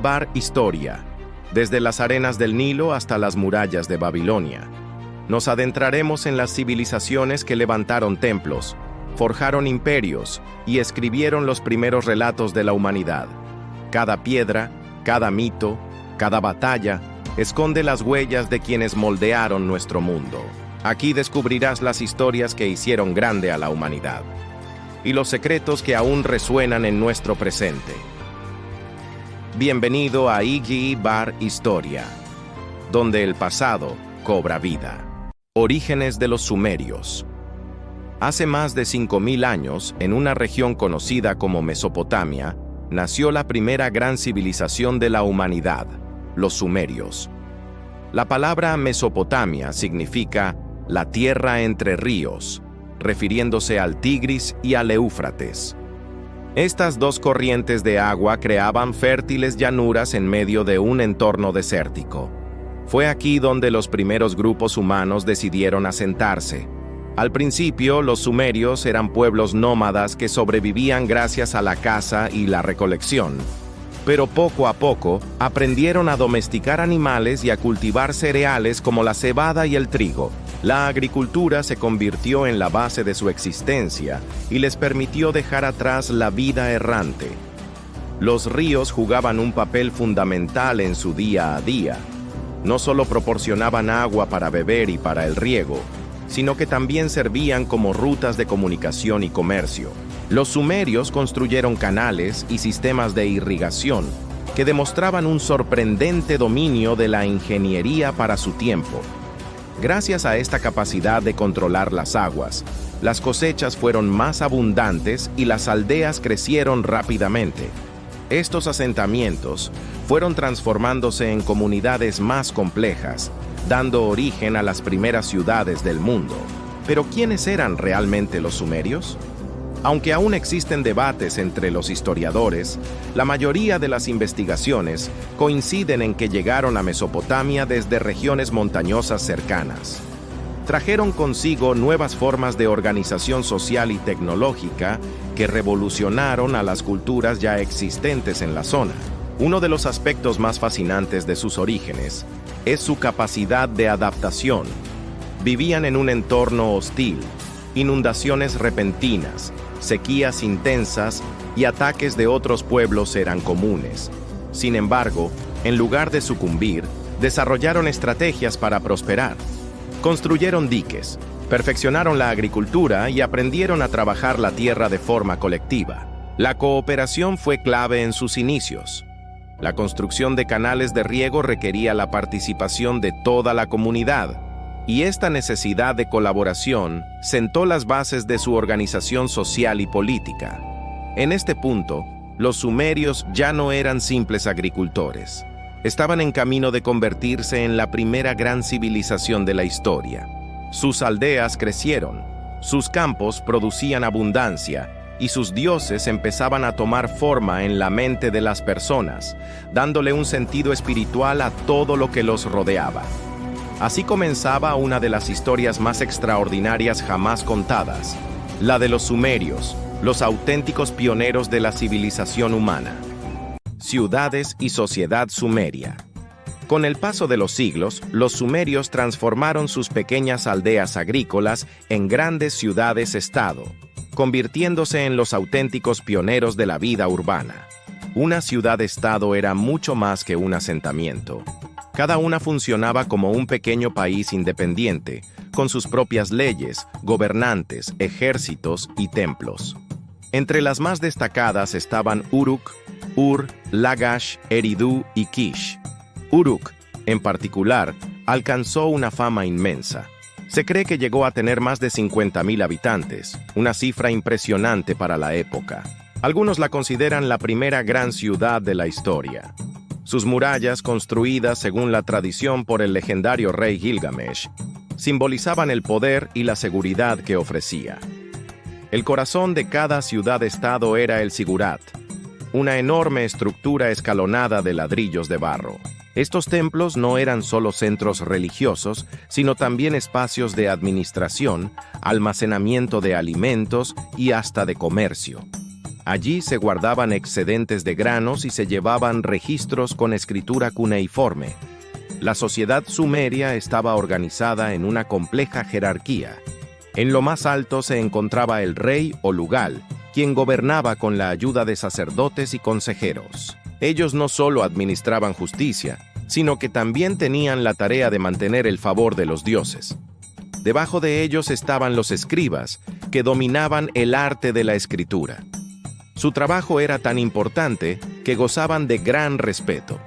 Bar Historia, desde las arenas del Nilo hasta las murallas de Babilonia. Nos adentraremos en las civilizaciones que levantaron templos, forjaron imperios y escribieron los primeros relatos de la humanidad. Cada piedra, cada mito, cada batalla, esconde las huellas de quienes moldearon nuestro mundo. Aquí descubrirás las historias que hicieron grande a la humanidad y los secretos que aún resuenan en nuestro presente. Bienvenido a Bar Historia, donde el pasado cobra vida. Orígenes de los sumerios. Hace más de 5000 años, en una región conocida como Mesopotamia, nació la primera gran civilización de la humanidad, los sumerios. La palabra Mesopotamia significa la tierra entre ríos, refiriéndose al Tigris y al Éufrates. Estas dos corrientes de agua creaban fértiles llanuras en medio de un entorno desértico. Fue aquí donde los primeros grupos humanos decidieron asentarse. Al principio, los sumerios eran pueblos nómadas que sobrevivían gracias a la caza y la recolección. Pero poco a poco, aprendieron a domesticar animales y a cultivar cereales como la cebada y el trigo. La agricultura se convirtió en la base de su existencia y les permitió dejar atrás la vida errante. Los ríos jugaban un papel fundamental en su día a día. No solo proporcionaban agua para beber y para el riego, sino que también servían como rutas de comunicación y comercio. Los sumerios construyeron canales y sistemas de irrigación que demostraban un sorprendente dominio de la ingeniería para su tiempo. Gracias a esta capacidad de controlar las aguas, las cosechas fueron más abundantes y las aldeas crecieron rápidamente. Estos asentamientos fueron transformándose en comunidades más complejas, dando origen a las primeras ciudades del mundo. ¿Pero quiénes eran realmente los sumerios? Aunque aún existen debates entre los historiadores, la mayoría de las investigaciones coinciden en que llegaron a Mesopotamia desde regiones montañosas cercanas. Trajeron consigo nuevas formas de organización social y tecnológica que revolucionaron a las culturas ya existentes en la zona. Uno de los aspectos más fascinantes de sus orígenes es su capacidad de adaptación. Vivían en un entorno hostil, inundaciones repentinas, sequías intensas y ataques de otros pueblos eran comunes. Sin embargo, en lugar de sucumbir, desarrollaron estrategias para prosperar. Construyeron diques, perfeccionaron la agricultura y aprendieron a trabajar la tierra de forma colectiva. La cooperación fue clave en sus inicios. La construcción de canales de riego requería la participación de toda la comunidad, y esta necesidad de colaboración sentó las bases de su organización social y política. En este punto, los sumerios ya no eran simples agricultores. Estaban en camino de convertirse en la primera gran civilización de la historia. Sus aldeas crecieron, sus campos producían abundancia, y sus dioses empezaban a tomar forma en la mente de las personas, dándole un sentido espiritual a todo lo que los rodeaba. Así comenzaba una de las historias más extraordinarias jamás contadas, la de los sumerios, los auténticos pioneros de la civilización humana. Ciudades y sociedad sumeria. Con el paso de los siglos, los sumerios transformaron sus pequeñas aldeas agrícolas en grandes ciudades-estado, convirtiéndose en los auténticos pioneros de la vida urbana. Una ciudad-estado era mucho más que un asentamiento. Cada una funcionaba como un pequeño país independiente, con sus propias leyes, gobernantes, ejércitos y templos. Entre las más destacadas estaban Uruk, Ur, Lagash, Eridu y Kish. Uruk, en particular, alcanzó una fama inmensa. Se cree que llegó a tener más de 50.000 habitantes, una cifra impresionante para la época. Algunos la consideran la primera gran ciudad de la historia. Sus murallas, construidas según la tradición por el legendario rey Gilgamesh, simbolizaban el poder y la seguridad que ofrecía. El corazón de cada ciudad-estado era el zigurat, una enorme estructura escalonada de ladrillos de barro. Estos templos no eran solo centros religiosos, sino también espacios de administración, almacenamiento de alimentos y hasta de comercio. Allí se guardaban excedentes de granos y se llevaban registros con escritura cuneiforme. La sociedad sumeria estaba organizada en una compleja jerarquía. En lo más alto se encontraba el rey o lugal, quien gobernaba con la ayuda de sacerdotes y consejeros. Ellos no solo administraban justicia, sino que también tenían la tarea de mantener el favor de los dioses. Debajo de ellos estaban los escribas, que dominaban el arte de la escritura. Su trabajo era tan importante que gozaban de gran respeto.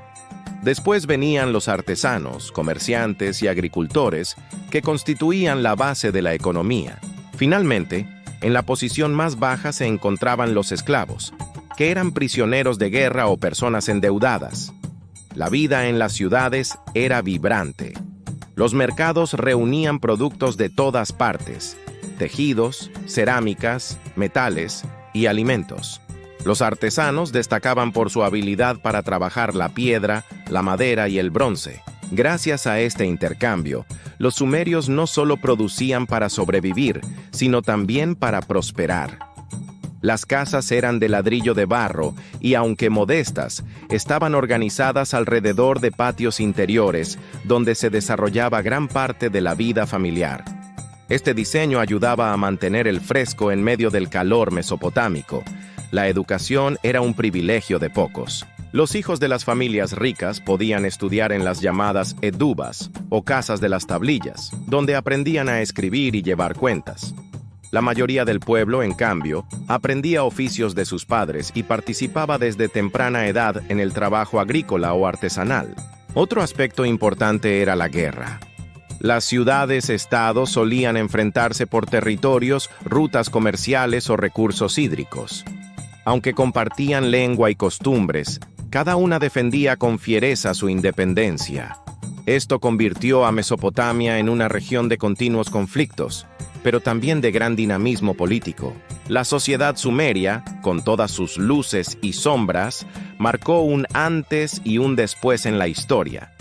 Después venían los artesanos, comerciantes y agricultores, que constituían la base de la economía. Finalmente, en la posición más baja se encontraban los esclavos, que eran prisioneros de guerra o personas endeudadas. La vida en las ciudades era vibrante. Los mercados reunían productos de todas partes: tejidos, cerámicas, metales y alimentos. Los artesanos destacaban por su habilidad para trabajar la piedra, la madera y el bronce. Gracias a este intercambio, los sumerios no solo producían para sobrevivir, sino también para prosperar. Las casas eran de ladrillo de barro y, aunque modestas, estaban organizadas alrededor de patios interiores donde se desarrollaba gran parte de la vida familiar. Este diseño ayudaba a mantener el fresco en medio del calor mesopotámico. La educación era un privilegio de pocos. Los hijos de las familias ricas podían estudiar en las llamadas edubas, o casas de las tablillas, donde aprendían a escribir y llevar cuentas. La mayoría del pueblo, en cambio, aprendía oficios de sus padres y participaba desde temprana edad en el trabajo agrícola o artesanal. Otro aspecto importante era la guerra. Las ciudades-estados solían enfrentarse por territorios, rutas comerciales o recursos hídricos. Aunque compartían lengua y costumbres, cada una defendía con fiereza su independencia. Esto convirtió a Mesopotamia en una región de continuos conflictos, pero también de gran dinamismo político. La sociedad sumeria, con todas sus luces y sombras, marcó un antes y un después en la historia.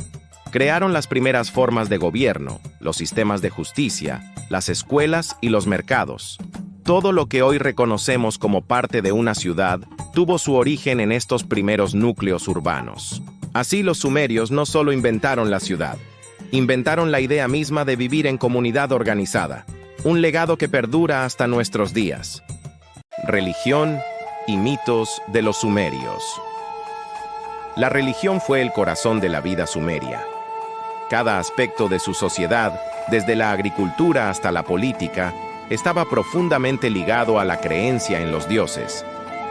Crearon las primeras formas de gobierno, los sistemas de justicia, las escuelas y los mercados. Todo lo que hoy reconocemos como parte de una ciudad tuvo su origen en estos primeros núcleos urbanos. Así, los sumerios no solo inventaron la ciudad, inventaron la idea misma de vivir en comunidad organizada, un legado que perdura hasta nuestros días. Religión y mitos de los sumerios. La religión fue el corazón de la vida sumeria. Cada aspecto de su sociedad, desde la agricultura hasta la política, estaba profundamente ligado a la creencia en los dioses.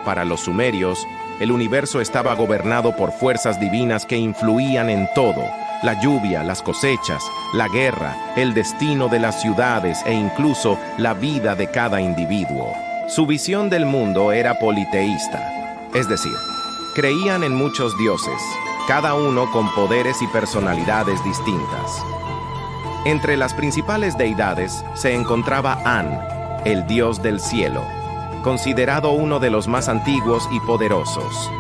Para los sumerios, el universo estaba gobernado por fuerzas divinas que influían en todo: la lluvia, las cosechas, la guerra, el destino de las ciudades e incluso la vida de cada individuo. Su visión del mundo era politeísta, es decir, creían en muchos dioses, cada uno con poderes y personalidades distintas. Entre las principales deidades se encontraba An, el dios del cielo, considerado uno de los más antiguos y poderosos.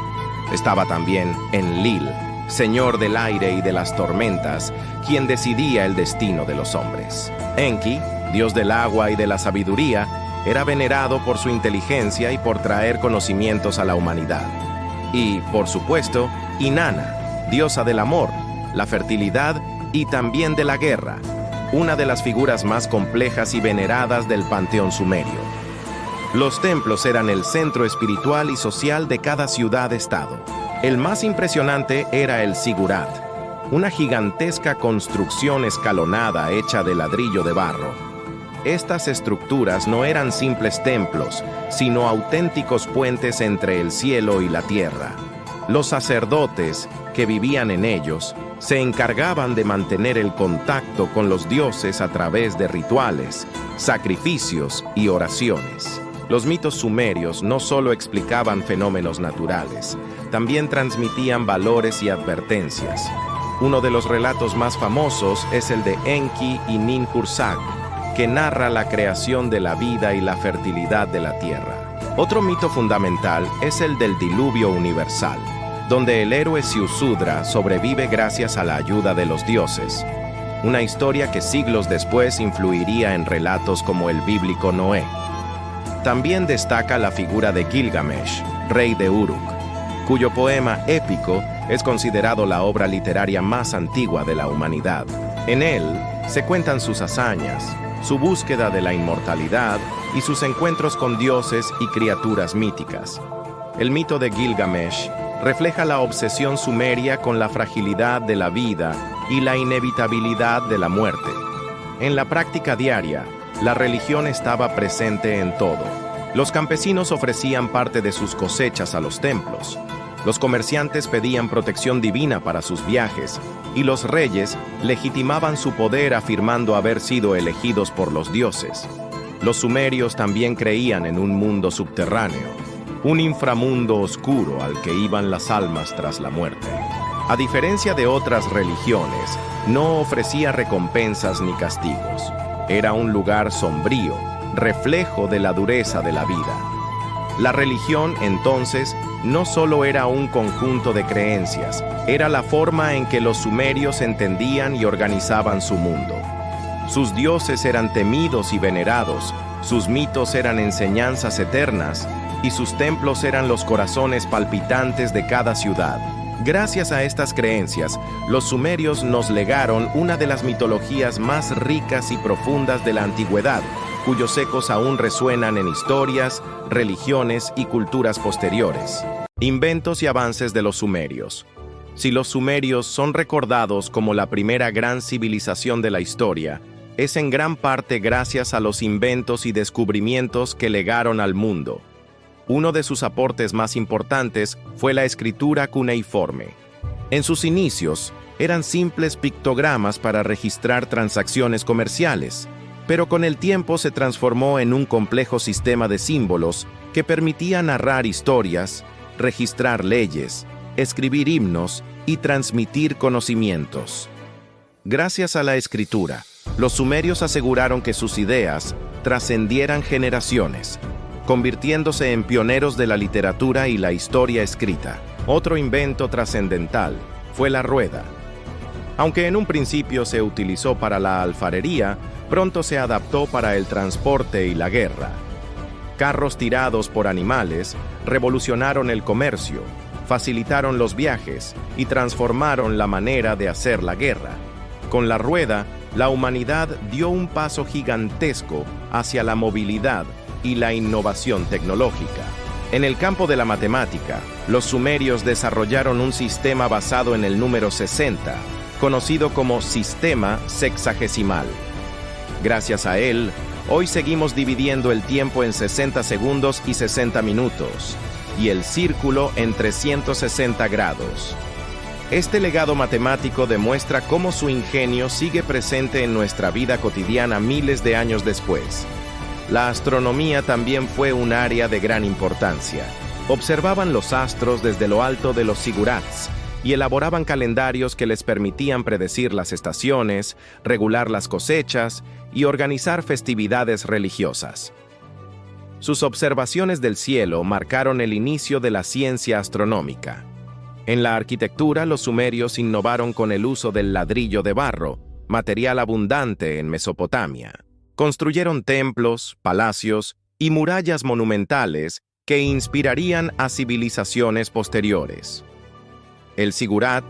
Estaba también Enlil, señor del aire y de las tormentas, quien decidía el destino de los hombres. Enki, dios del agua y de la sabiduría, era venerado por su inteligencia y por traer conocimientos a la humanidad. Y, por supuesto, Inanna, diosa del amor, la fertilidad y también de la guerra, una de las figuras más complejas y veneradas del panteón sumerio. Los templos eran el centro espiritual y social de cada ciudad-estado. El más impresionante era el Zigurat, una gigantesca construcción escalonada hecha de ladrillo de barro. Estas estructuras no eran simples templos, sino auténticos puentes entre el cielo y la tierra. Los sacerdotes, que vivían en ellos, se encargaban de mantener el contacto con los dioses a través de rituales, sacrificios y oraciones. Los mitos sumerios no solo explicaban fenómenos naturales, también transmitían valores y advertencias. Uno de los relatos más famosos es el de Enki y Ninhursag, que narra la creación de la vida y la fertilidad de la tierra. Otro mito fundamental es el del diluvio universal, donde el héroe Ziusudra sobrevive gracias a la ayuda de los dioses. Una historia que siglos después influiría en relatos como el bíblico Noé. También destaca la figura de Gilgamesh, rey de Uruk, cuyo poema épico es considerado la obra literaria más antigua de la humanidad. En él se cuentan sus hazañas, su búsqueda de la inmortalidad y sus encuentros con dioses y criaturas míticas. El mito de Gilgamesh refleja la obsesión sumeria con la fragilidad de la vida y la inevitabilidad de la muerte. En la práctica diaria, la religión estaba presente en todo. Los campesinos ofrecían parte de sus cosechas a los templos. Los comerciantes pedían protección divina para sus viajes, y los reyes legitimaban su poder afirmando haber sido elegidos por los dioses. Los sumerios también creían en un mundo subterráneo, un inframundo oscuro al que iban las almas tras la muerte. A diferencia de otras religiones, no ofrecía recompensas ni castigos. Era un lugar sombrío, reflejo de la dureza de la vida. La religión, entonces, no solo era un conjunto de creencias, era la forma en que los sumerios entendían y organizaban su mundo. Sus dioses eran temidos y venerados, sus mitos eran enseñanzas eternas, y sus templos eran los corazones palpitantes de cada ciudad. Gracias a estas creencias, los sumerios nos legaron una de las mitologías más ricas y profundas de la antigüedad, cuyos ecos aún resuenan en historias, religiones y culturas posteriores. Inventos y avances de los sumerios. Si los sumerios son recordados como la primera gran civilización de la historia, es en gran parte gracias a los inventos y descubrimientos que legaron al mundo. Uno de sus aportes más importantes fue la escritura cuneiforme. En sus inicios, eran simples pictogramas para registrar transacciones comerciales, pero con el tiempo se transformó en un complejo sistema de símbolos que permitía narrar historias, registrar leyes, escribir himnos y transmitir conocimientos. Gracias a la escritura, los sumerios aseguraron que sus ideas trascendieran generaciones, convirtiéndose en pioneros de la literatura y la historia escrita. Otro invento trascendental fue la rueda. Aunque en un principio se utilizó para la alfarería, pronto se adaptó para el transporte y la guerra. Carros tirados por animales revolucionaron el comercio, facilitaron los viajes y transformaron la manera de hacer la guerra. Con la rueda, la humanidad dio un paso gigantesco hacia la movilidad y la innovación tecnológica. En el campo de la matemática, los sumerios desarrollaron un sistema basado en el número 60, conocido como sistema sexagesimal. Gracias a él, hoy seguimos dividiendo el tiempo en 60 segundos y 60 minutos, y el círculo en 360 grados. Este legado matemático demuestra cómo su ingenio sigue presente en nuestra vida cotidiana miles de años después. La astronomía también fue un área de gran importancia. Observaban los astros desde lo alto de los zigurats y elaboraban calendarios que les permitían predecir las estaciones, regular las cosechas y organizar festividades religiosas. Sus observaciones del cielo marcaron el inicio de la ciencia astronómica. En la arquitectura, los sumerios innovaron con el uso del ladrillo de barro, material abundante en Mesopotamia. Construyeron templos, palacios y murallas monumentales que inspirarían a civilizaciones posteriores. El zigurat,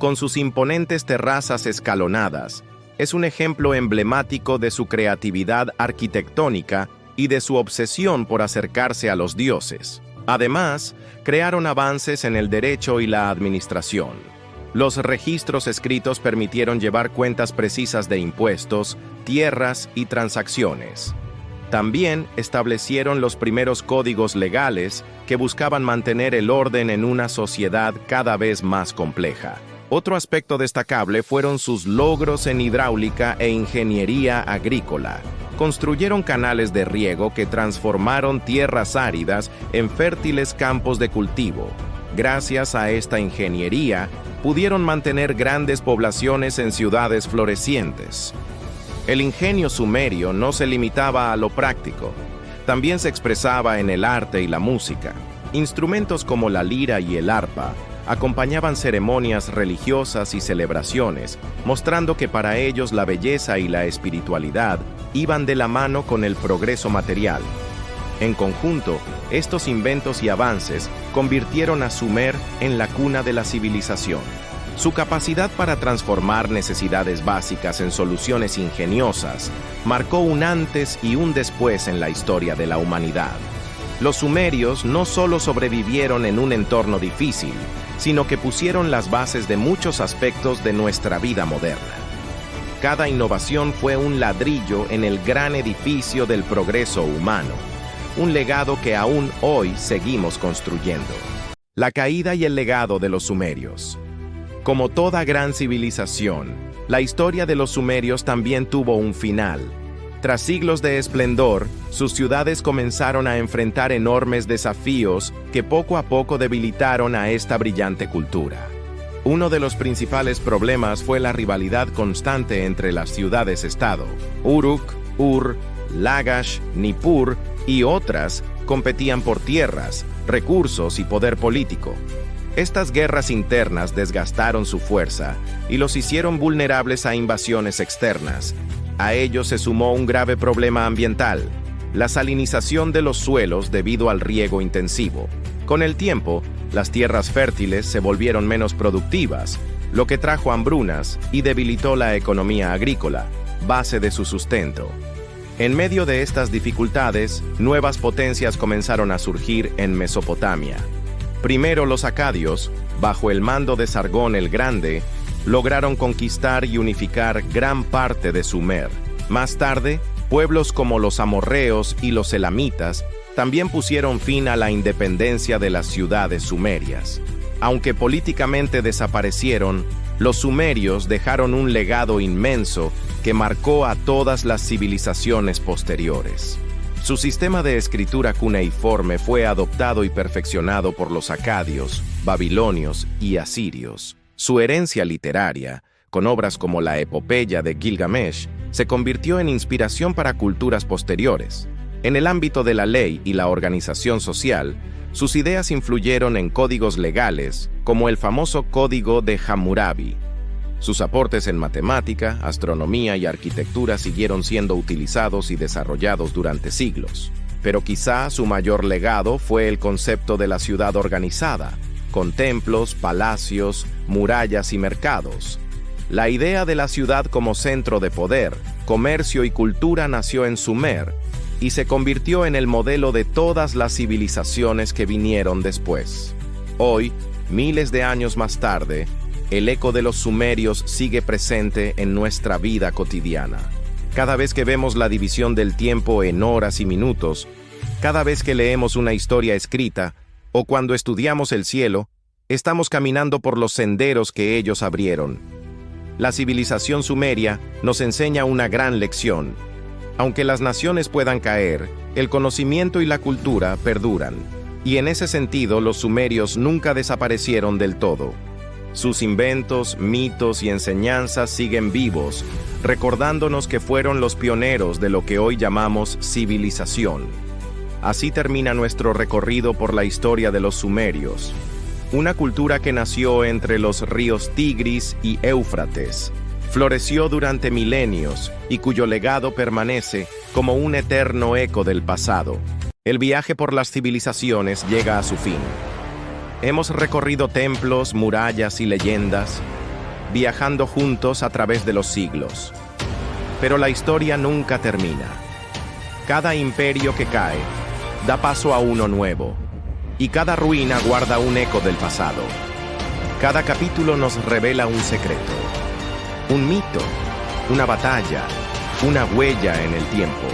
con sus imponentes terrazas escalonadas, es un ejemplo emblemático de su creatividad arquitectónica y de su obsesión por acercarse a los dioses. Además, crearon avances en el derecho y la administración. Los registros escritos permitieron llevar cuentas precisas de impuestos, tierras y transacciones. También establecieron los primeros códigos legales que buscaban mantener el orden en una sociedad cada vez más compleja. Otro aspecto destacable fueron sus logros en hidráulica e ingeniería agrícola. Construyeron canales de riego que transformaron tierras áridas en fértiles campos de cultivo. Gracias a esta ingeniería, pudieron mantener grandes poblaciones en ciudades florecientes. El ingenio sumerio no se limitaba a lo práctico, también se expresaba en el arte y la música. Instrumentos como la lira y el arpa acompañaban ceremonias religiosas y celebraciones, mostrando que para ellos la belleza y la espiritualidad iban de la mano con el progreso material. En conjunto, estos inventos y avances convirtieron a Sumer en la cuna de la civilización. Su capacidad para transformar necesidades básicas en soluciones ingeniosas marcó un antes y un después en la historia de la humanidad. Los sumerios no solo sobrevivieron en un entorno difícil, sino que pusieron las bases de muchos aspectos de nuestra vida moderna. Cada innovación fue un ladrillo en el gran edificio del progreso humano, un legado que aún hoy seguimos construyendo. La caída y el legado de los sumerios. Como toda gran civilización, la historia de los sumerios también tuvo un final. Tras siglos de esplendor, sus ciudades comenzaron a enfrentar enormes desafíos que poco a poco debilitaron a esta brillante cultura. Uno de los principales problemas fue la rivalidad constante entre las ciudades-estado. Uruk, Ur, Lagash, Nippur y otras competían por tierras, recursos y poder político. Estas guerras internas desgastaron su fuerza y los hicieron vulnerables a invasiones externas. A ello se sumó un grave problema ambiental, la salinización de los suelos debido al riego intensivo. Con el tiempo, las tierras fértiles se volvieron menos productivas, lo que trajo hambrunas y debilitó la economía agrícola, base de su sustento. En medio de estas dificultades, nuevas potencias comenzaron a surgir en Mesopotamia. Primero los acadios, bajo el mando de Sargón el Grande, lograron conquistar y unificar gran parte de Sumer. Más tarde, pueblos como los amorreos y los elamitas también pusieron fin a la independencia de las ciudades sumerias. Aunque políticamente desaparecieron, los sumerios dejaron un legado inmenso que marcó a todas las civilizaciones posteriores. Su sistema de escritura cuneiforme fue adoptado y perfeccionado por los acadios, babilonios y asirios. Su herencia literaria, con obras como la Epopeya de Gilgamesh, se convirtió en inspiración para culturas posteriores. En el ámbito de la ley y la organización social, sus ideas influyeron en códigos legales, como el famoso Código de Hammurabi. Sus aportes en matemática, astronomía y arquitectura siguieron siendo utilizados y desarrollados durante siglos. Pero quizá su mayor legado fue el concepto de la ciudad organizada, con templos, palacios, murallas y mercados. La idea de la ciudad como centro de poder, comercio y cultura nació en Sumer y se convirtió en el modelo de todas las civilizaciones que vinieron después. Hoy, miles de años más tarde, el eco de los sumerios sigue presente en nuestra vida cotidiana. Cada vez que vemos la división del tiempo en horas y minutos, cada vez que leemos una historia escrita, o cuando estudiamos el cielo, estamos caminando por los senderos que ellos abrieron. La civilización sumeria nos enseña una gran lección. Aunque las naciones puedan caer, el conocimiento y la cultura perduran. Y en ese sentido, los sumerios nunca desaparecieron del todo. Sus inventos, mitos y enseñanzas siguen vivos, recordándonos que fueron los pioneros de lo que hoy llamamos civilización. Así termina nuestro recorrido por la historia de los sumerios, una cultura que nació entre los ríos Tigris y Éufrates, floreció durante milenios y cuyo legado permanece como un eterno eco del pasado. El viaje por las civilizaciones llega a su fin. Hemos recorrido templos, murallas y leyendas, viajando juntos a través de los siglos. Pero la historia nunca termina. Cada imperio que cae da paso a uno nuevo, y cada ruina guarda un eco del pasado. Cada capítulo nos revela un secreto, un mito, una batalla, una huella en el tiempo.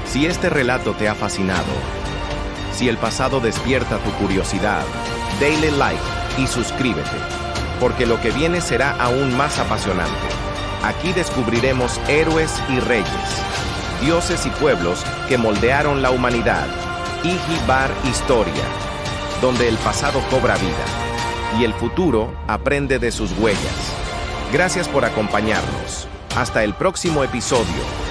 Si este relato te ha fascinado, si el pasado despierta tu curiosidad, dale like y suscríbete, porque lo que viene será aún más apasionante. Aquí descubriremos héroes y reyes, dioses y pueblos que moldearon la humanidad. Ihi-Bar Historia, donde el pasado cobra vida y el futuro aprende de sus huellas. Gracias por acompañarnos. Hasta el próximo episodio.